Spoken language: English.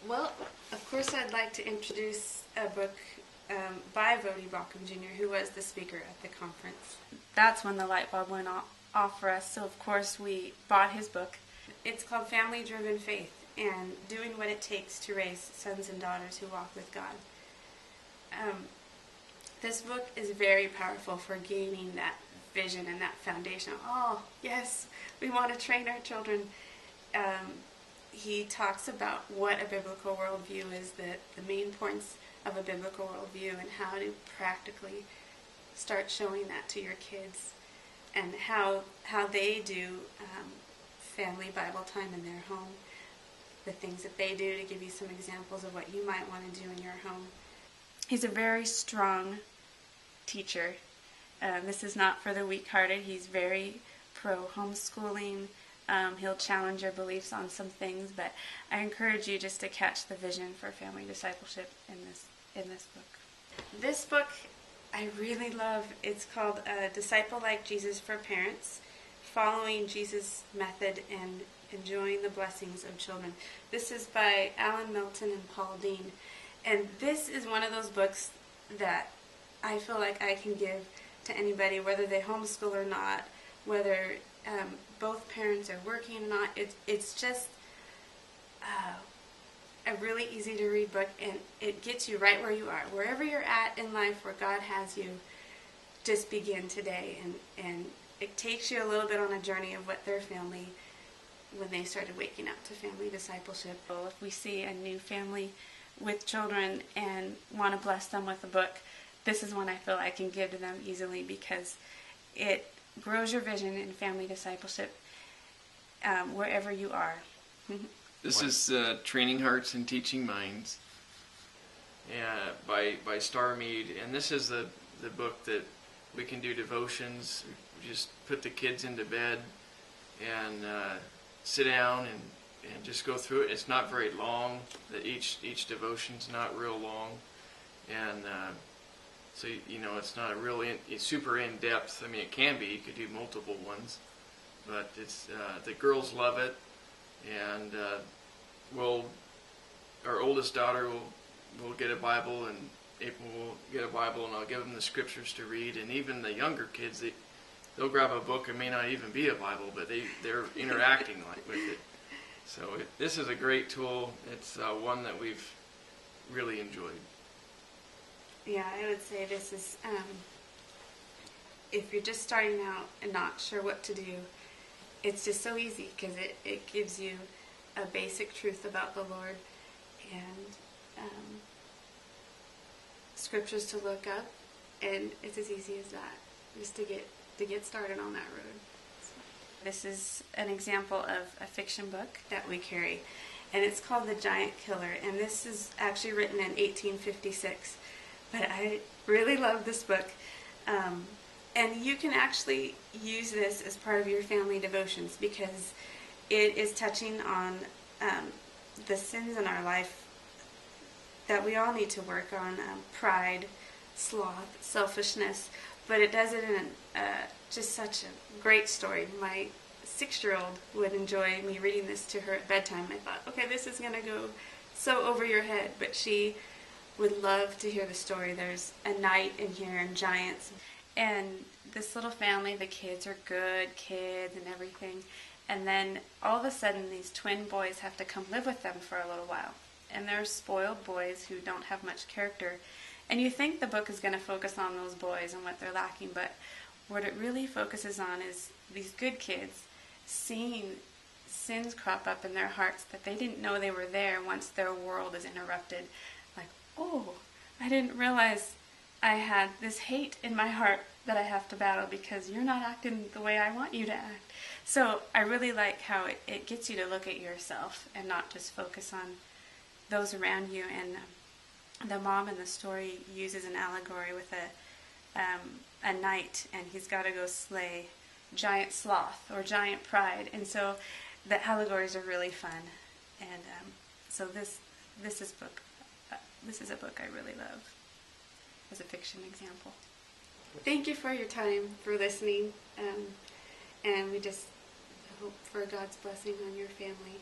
Well, of course, I'd like to introduce a book by Vody Bauckham Jr., who was the speaker at the conference. That's when the light bulb went off for us, so of course we bought his book. It's called Family Driven Faith, and doing what it takes to raise sons and daughters who walk with God. This book is very powerful for gaining that vision and that foundation. Oh, yes, we want to train our children. He talks about what a biblical worldview is, the main points of a biblical worldview, and how to practically start showing that to your kids, and how they do family Bible time in their home, the things that they do to give you some examples of what you might want to do in your home. He's a very strong teacher. This is not for the weak-hearted. He's very pro-homeschooling. He'll challenge your beliefs on some things, but I encourage you just to catch the vision for family discipleship in this book. This book I really love. It's called Disciple Like Jesus for Parents, Following Jesus' Method and Enjoying the Blessings of Children. This is by Alan Milton and Paul Dean, and this is one of those books that I feel like I can give to anybody, whether they homeschool or not, whether both parents are working or not. It's just a really easy to read book, and it gets you right where you are. Wherever you're at in life, where God has you, just begin today. And it takes you a little bit on a journey of what their family, when they started waking up to family discipleship. Well, if we see a new family with children and want to bless them with a book, this is one I feel I can give to them easily, because it grows your vision in family discipleship wherever you are. This is Training Hearts and Teaching Minds by Star Mead, and this is the book that we can do devotions. We just put the kids into bed and sit down and just go through it. It's not very long. Each devotion's not real long, and so it's not it's super in depth. I mean, it can be. You could do multiple ones, but it's the girls love it, and our oldest daughter will get a Bible, and April will get a Bible, and I'll give them the scriptures to read. And even the younger kids, they'll grab a book. It may not even be a Bible, but they're interacting with it. So this is a great tool. It's one that we've really enjoyed. Yeah, I would say this is, if you're just starting out and not sure what to do, it's just so easy, because it gives you a basic truth about the Lord, and scriptures to look up, and it's as easy as that, just to get started on that road. So, this is an example of a fiction book that we carry, and it's called The Giant Killer, and this is actually written in 1856. But I really love this book, and you can actually use this as part of your family devotions, because it is touching on the sins in our life that we all need to work on, pride, sloth, selfishness, but it does it in just such a great story. My 6-year-old would enjoy me reading this to her at bedtime. I thought, okay, this is going to go so over your head, but she would love to hear the story. There's a knight in here and giants. And this little family, the kids are good kids and everything. And then all of a sudden these twin boys have to come live with them for a little while. And they're spoiled boys who don't have much character. And you think the book is going to focus on those boys and what they're lacking, but what it really focuses on is these good kids seeing sins crop up in their hearts that they didn't know they were there once their world is interrupted. Like, oh, I didn't realize I had this hate in my heart that I have to battle because you're not acting the way I want you to act. So I really like how it gets you to look at yourself and not just focus on those around you. And the mom in the story uses an allegory with a knight, and he's got to go slay giant sloth or giant pride. And so the allegories are really fun. And so this is a book I really love as a fiction example. Thank you for your time, for listening, and we just hope for God's blessing on your family.